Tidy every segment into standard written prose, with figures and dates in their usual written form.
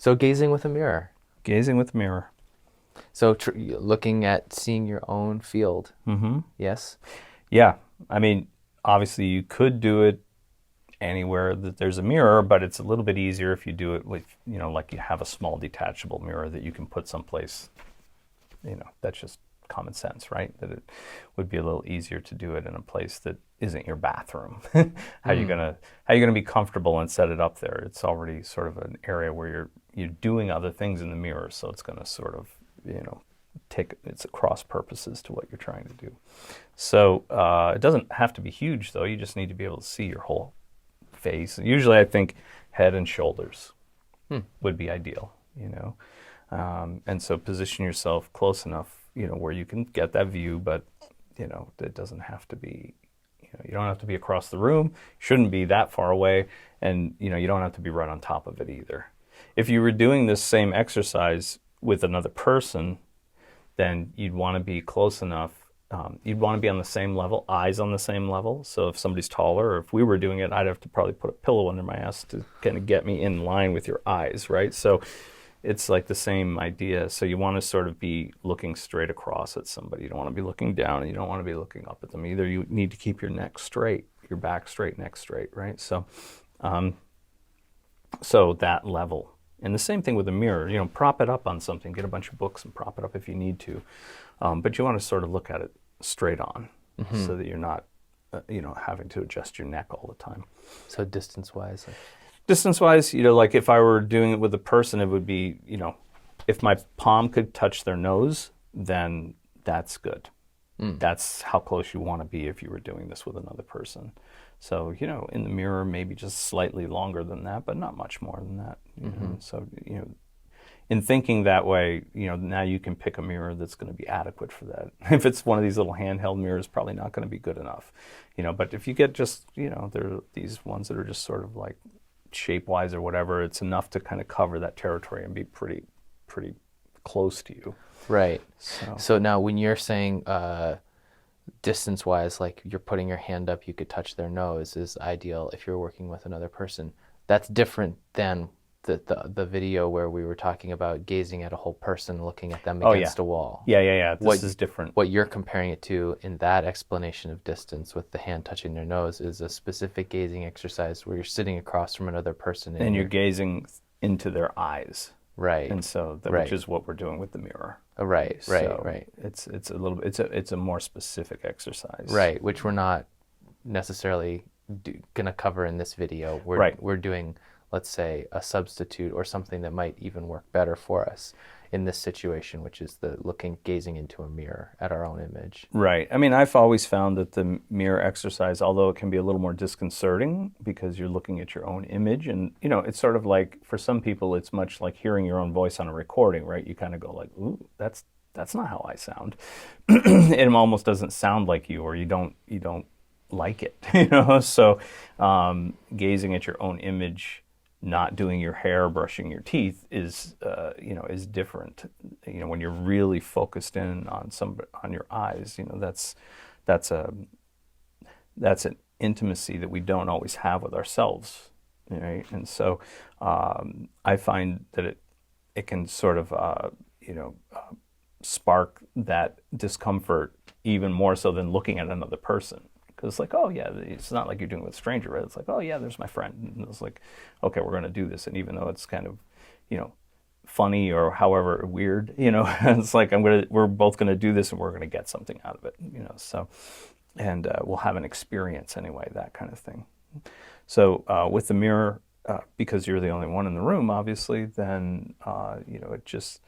So gazing with a mirror. Gazing with a mirror. So looking at seeing your own field. Mm-hmm. Yes. Yeah. I mean, obviously you could do it anywhere that there's a mirror, but it's a little bit easier if you do it with, like you have a small detachable mirror that you can put someplace, that's just common sense, right? That it would be a little easier to do it in a place that isn't your bathroom. How you gonna be comfortable and set it up there? It's already sort of an area where you're doing other things in the mirror, so it's gonna sort of, it's cross purposes to what you're trying to do. So it doesn't have to be huge though. You just need to be able to see your whole face. Usually I think head and shoulders would be ideal, and so position yourself close enough, where you can get that view, but it doesn't have to be, you don't have to be across the room, shouldn't be that far away, and you don't have to be right on top of it either. If you were doing this same exercise with another person, then you'd want to be close enough. You'd want to be on the same level, eyes on the same level. So if somebody's taller, or if we were doing it, I'd have to probably put a pillow under my ass to kind of get me in line with your eyes, right? So it's like the same idea. So you want to sort of be looking straight across at somebody. You don't want to be looking down, and you don't want to be looking up at them either. You need to keep your neck straight, your back straight, neck straight, right? So, so that level. And the same thing with a mirror. Prop it up on something. Get a bunch of books and prop it up if you need to. But you want to sort of look at it straight on, so that you're not, having to adjust your neck all the time. So distance-wise. Distance-wise, like if I were doing it with a person, it would be, if my palm could touch their nose, then that's good. That's how close you want to be if you were doing this with another person. So, in the mirror, maybe just slightly longer than that, but not much more than that. So, in thinking that way, now you can pick a mirror that's going to be adequate for that. If it's one of these little handheld mirrors, probably not going to be good enough. But if you get just, there are these ones that are just sort of like shape-wise or whatever, it's enough to kind of cover that territory and be pretty close to you. Right. So now when you're saying distance-wise, like you're putting your hand up, you could touch their nose is ideal if you're working with another person. That's different than the video where we were talking about gazing at a whole person, looking at them against a wall. Yeah. This is different. What you're comparing it to in that explanation of distance with the hand touching their nose is a specific gazing exercise where you're sitting across from another person. And you're gazing into their eyes. Right. And so, which is what we're doing with the mirror. Right. It's a little bit, it's a more specific exercise. Right, which we're not necessarily going to cover in this video. We're doing, let's say, a substitute or something that might even work better for us in this situation, which is gazing into a mirror at our own image. Right. I mean, I've always found that the mirror exercise, although it can be a little more disconcerting because you're looking at your own image, and it's sort of like, for some people, it's much like hearing your own voice on a recording, right? You kind of go like, ooh, that's not how I sound. It almost doesn't sound like you, or you don't like it, So gazing at your own image, not doing your hair, brushing your teeth is different. When you're really focused in on your eyes, that's an intimacy that we don't always have with ourselves, right? And so I find that it can sort of spark that discomfort even more so than looking at another person. Because it's like, oh yeah, it's not like you're doing it with a stranger, right? It's like, oh yeah, there's my friend. And it's like, okay, we're going to do this. And even though it's kind of, funny or however weird, it's like we're both going to do this and we're going to get something out of it, So, and we'll have an experience anyway, that kind of thing. So with the mirror, because you're the only one in the room, obviously, then it just,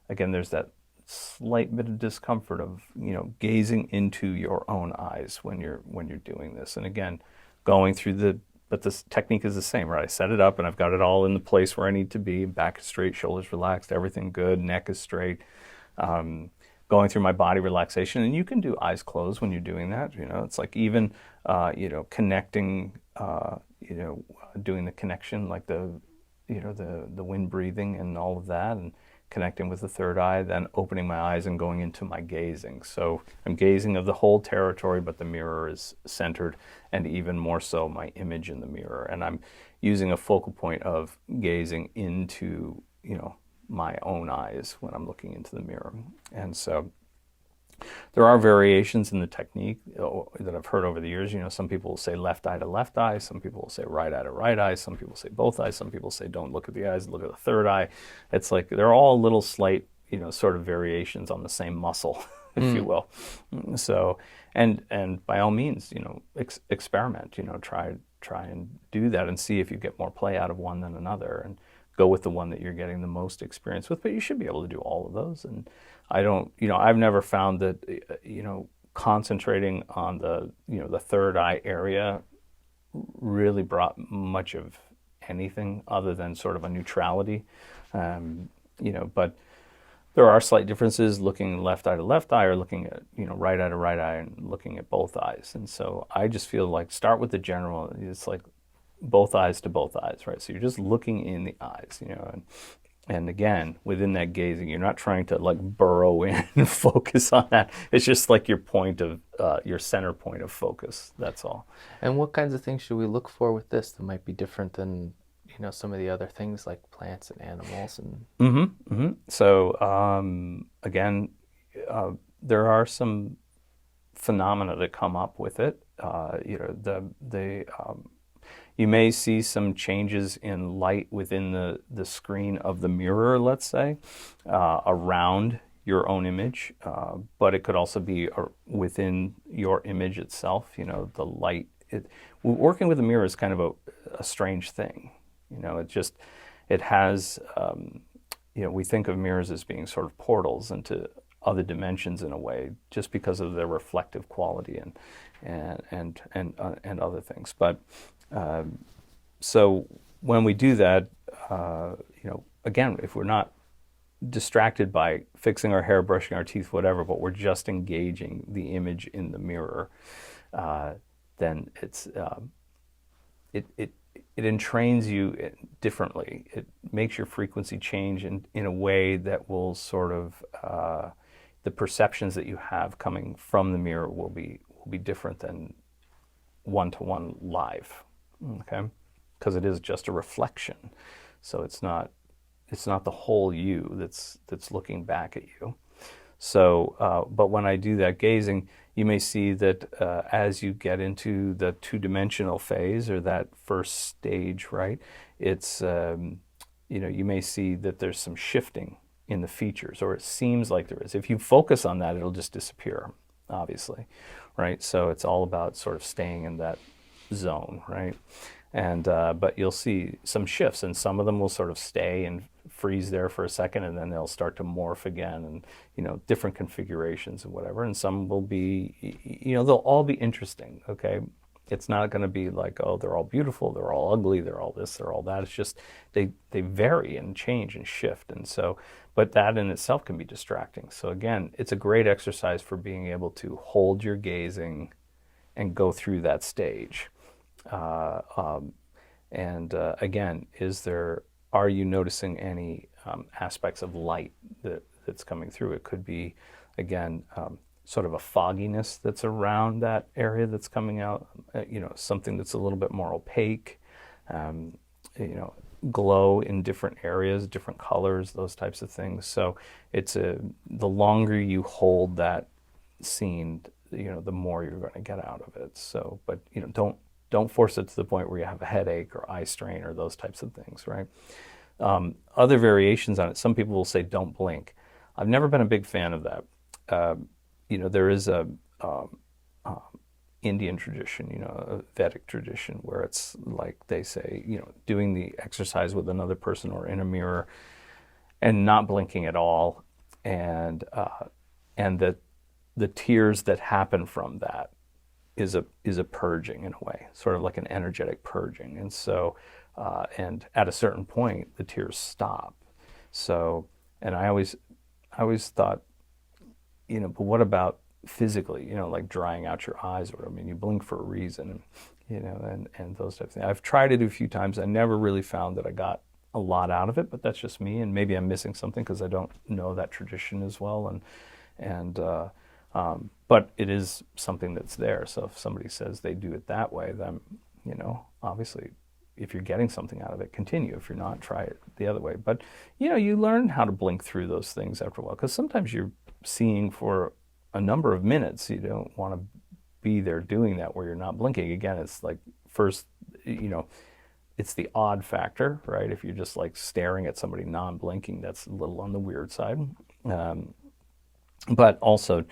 again, there's that slight bit of discomfort of gazing into your own eyes when you're doing this, and again going through but this technique is the same, right? I set it up and I've got it all in the place where I need to be, back is straight, shoulders relaxed, everything good, neck is straight, going through my body relaxation. And you can do eyes closed when you're doing that. It's like even connecting, doing the connection, like the wind breathing and all of that, and connecting with the third eye, then opening my eyes and going into my gazing. So I'm gazing of the whole territory, but the mirror is centered, and even more so my image in the mirror. And I'm, using a focal point of gazing into, my own eyes when I'm looking into the mirror. And so there are variations in the technique that I've heard over the years. Some people will say left eye to left eye. Some people will say right eye to right eye. Some people say both eyes. Some people say don't look at the eyes, look at the third eye. It's like they're all little slight, sort of variations on the same muscle, if you will. So, and by all means, experiment. Try and do that and see if you get more play out of one than another, and go with the one that you're getting the most experience with. But you should be able to do all of those. And I've never found that, concentrating on the third eye area really brought much of anything other than sort of a neutrality. But there are slight differences looking left eye to left eye, or looking at, right eye to right eye, and looking at both eyes. And so I just feel like start with the general. It's like both eyes to both eyes, right? So you're just looking in the eyes, and again, within that gazing, you're not trying to like burrow in and focus on that. It's just like your center point of focus. That's all. And what kinds of things should we look for with this that might be different than, some of the other things like plants and animals? And So again, there are some phenomena that come up with it. You may see some changes in light within the screen of the mirror, let's say, around your own image, but it could also be within your image itself. The light. Working with a mirror is kind of a strange thing. It has. We think of mirrors as being sort of portals into other dimensions in a way, just because of their reflective quality and other things, but. So when we do that, again, if we're not distracted by fixing our hair, brushing our teeth, whatever, but we're just engaging the image in the mirror, then it entrains you differently. It makes your frequency change in a way that will sort of the perceptions that you have coming from the mirror will be different than one-to-one live. Okay, because it is just a reflection, so it's not the whole you that's looking back at you. So, but when I do that gazing, you may see that as you get into the two-dimensional phase, or that first stage, right? It's you may see that there's some shifting in the features, or it seems like there is. If you focus on that, it'll just disappear, obviously, right? So it's all about sort of staying in that zone, right? And but you'll see some shifts, and some of them will sort of stay and freeze there for a second, and then they'll start to morph again, and different configurations and whatever. And some will be, they'll all be interesting. Okay, it's not going to be like, oh, they're all beautiful, they're all ugly, they're all this, they're all that. It's just they vary and change and shift, and so. But that in itself can be distracting. So again, it's a great exercise for being able to hold your gazing and go through that stage. Again, are you noticing any aspects of light that's coming through? It could be, again, sort of a fogginess that's around that area that's coming out, something that's a little bit more opaque, glow in different areas, different colors, those types of things. So the longer you hold that scene, the more you're going to get out of it. So, but don't force it to the point where you have a headache or eye strain or those types of things, right? Other variations on it, some people will say don't blink. I've never been a big fan of that. There is a Indian tradition, a Vedic tradition, where it's like they say, doing the exercise with another person or in a mirror and not blinking at all, and that the tears that happen from that is a purging in a way, sort of like an energetic purging. And so, and at a certain point, the tears stop. So, and I always thought, but what about physically, like drying out your eyes, or, you blink for a reason, and those types of things. I've tried it a few times. I never really found that I got a lot out of it, but that's just me, and maybe I'm missing something because I don't know that tradition as well, but it is something that's there. So if somebody says they do it that way, then, obviously if you're getting something out of it, continue. If you're not, try it the other way. But you learn how to blink through those things after a while, because sometimes you're seeing for a number of minutes. You don't want to be there doing that where you're not blinking. Again, it's like first, it's the odd factor, right? If you're just like staring at somebody non-blinking, that's a little on the weird side. But also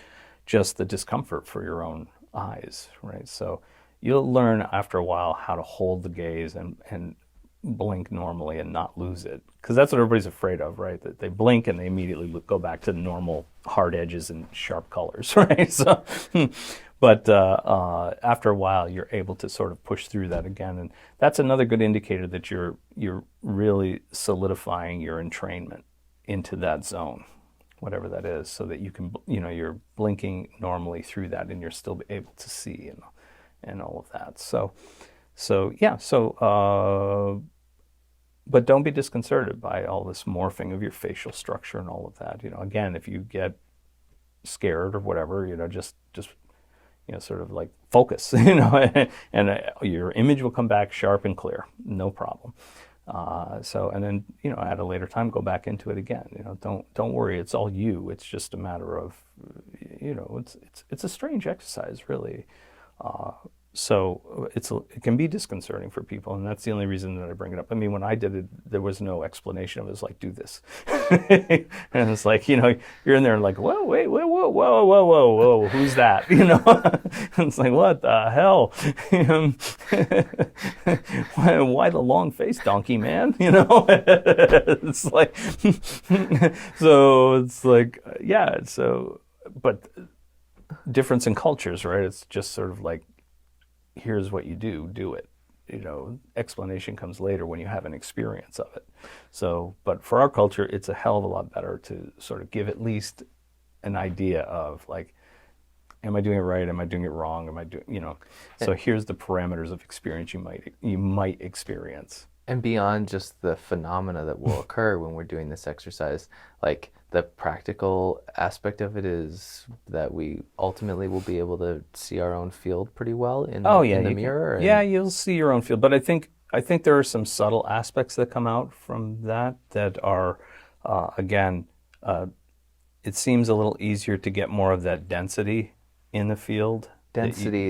just the discomfort for your own eyes, right? So you'll learn after a while how to hold the gaze and blink normally and not lose it. Because that's what everybody's afraid of, right? That they blink and they immediately go back to normal hard edges and sharp colors, right? So, but after a while, you're able to sort of push through that again. And that's another good indicator that you're really solidifying your entrainment into that zone, whatever that is, so that you can, you're blinking normally through that and you're still able to see and all of that. But don't be disconcerted by all this morphing of your facial structure and all of that. Again, if you get scared or whatever, just sort of like focus, and your image will come back sharp and clear, no problem. And then, at a later time, go back into it again. Don't worry, it's all you. It's just a matter of, it's a strange exercise, really. So it can be disconcerting for people, and that's the only reason that I bring it up. I mean, when I did it, there was no explanation. It was like, do this. And it's like, you're in there and like, whoa, wait, whoa, who's that? And it's like, what the hell? Why the long face, donkey man? It's like, so it's like, yeah, but difference in cultures, right? It's just sort of like, here's what you do it. Explanation comes later when you have an experience of it. So, but for our culture, it's a hell of a lot better to sort of give at least an idea of like, am I doing it right? Am I doing it wrong? Am I doing, so here's the parameters of experience you might experience. And beyond just the phenomena that will occur when we're doing this exercise, like the practical aspect of it is that we ultimately will be able to see our own field pretty well in the mirror. Yeah, you'll see your own field. But I think there are some subtle aspects that come out from that are, again, it seems a little easier to get more of that density in the field. Density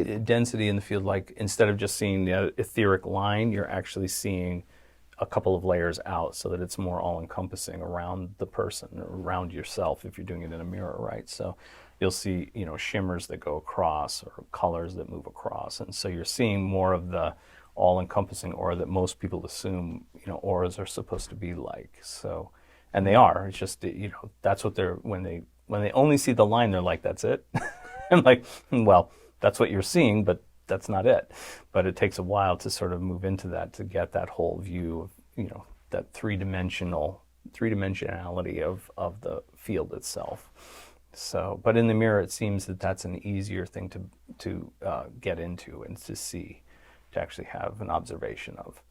in the field, like instead of just seeing the etheric line, you're actually seeing a couple of layers out so that it's more all-encompassing around the person, or around yourself if you're doing it in a mirror, right? So you'll see, shimmers that go across or colors that move across. And so you're seeing more of the all-encompassing aura that most people assume, auras are supposed to be like. So, and they are. It's just, that's what they're, when they only see the line, they're like, that's it. I'm like, well, that's what you're seeing, but that's not it. But it takes a while to sort of move into that, to get that whole view of, that three-dimensionality of the field itself. So, but in the mirror, it seems that that's an easier thing to get into and to see, to actually have an observation of.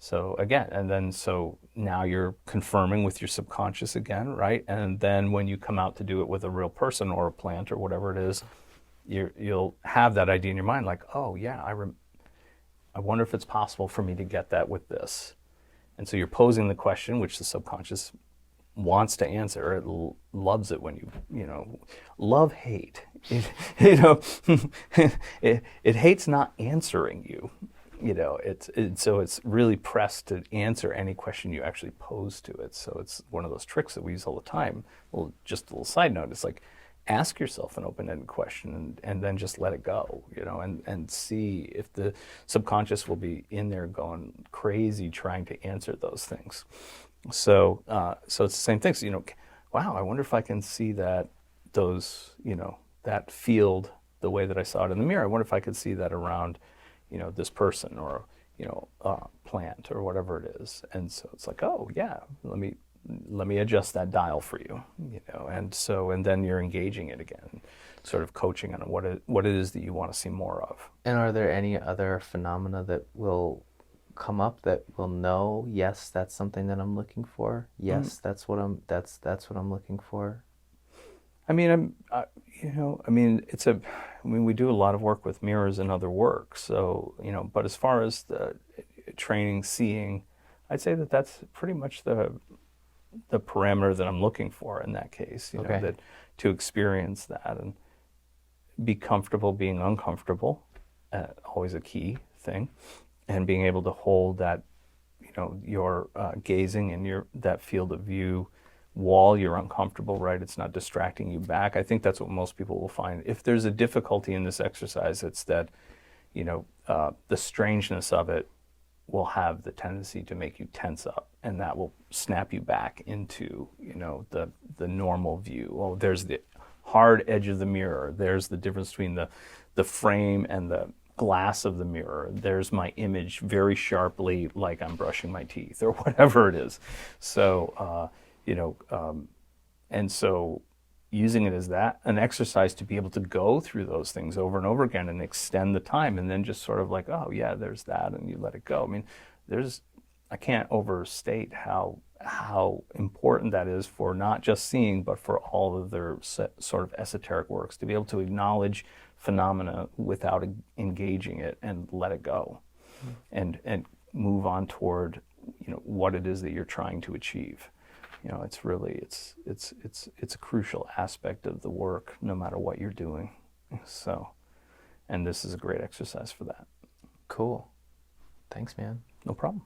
So again, so now you're confirming with your subconscious again, right? And then when you come out to do it with a real person or a plant or whatever it is, you'll have that idea in your mind, like, oh yeah, I wonder if it's possible for me to get that with this. And so you're posing the question, which the subconscious wants to answer. It loves it when love hate. It hates not answering you. So it's really pressed to answer any question you actually pose to it. So it's one of those tricks that we use all the time. Well, just a little side note, it's like, ask yourself an open-ended question and then just let it go, and see if the subconscious will be in there going crazy trying to answer those things. So it's the same thing. So, wow, I wonder if I can see that that field the way that I saw it in the mirror. I wonder if I could see that around, this person or, plant or whatever it is. And so it's like, oh yeah, let me adjust that dial for you, and then you're engaging it again, sort of coaching on what it is that you want to see more of. And are there any other phenomena that will come up that will know, yes, that's something that I'm looking for. Yes, that's what I'm looking for. I mean, we do a lot of work with mirrors and other work. So, but as far as training, seeing, I'd say that that's pretty much the parameter that I'm looking for in that case. You know, that to experience that and be comfortable being uncomfortable, always a key thing, and being able to hold that, you know, your gazing and your that field of view while you're uncomfortable, right? It's not distracting you back. I think that's what most people will find. If there's a difficulty in this exercise, it's that, you know, the strangeness of it will have the tendency to make you tense up, and that will snap you back into, you know, the normal view. Oh, there's the hard edge of the mirror. There's the difference between the frame and the glass of the mirror. There's my image very sharply, like I'm brushing my teeth or whatever it is. So, you know, and so using it as an exercise to be able to go through those things over and over again and extend the time, and then just sort of like, oh yeah, there's that, and you let it go. I mean, I can't overstate how important that is for not just seeing, but for all of their sort of esoteric works, to be able to acknowledge phenomena without engaging it and let it go, and move on toward, you know, what it is that you're trying to achieve. You know, it's really it's a crucial aspect of the work, no matter what you're doing. So, and this is a great exercise for that. Cool. Thanks, man. No problem.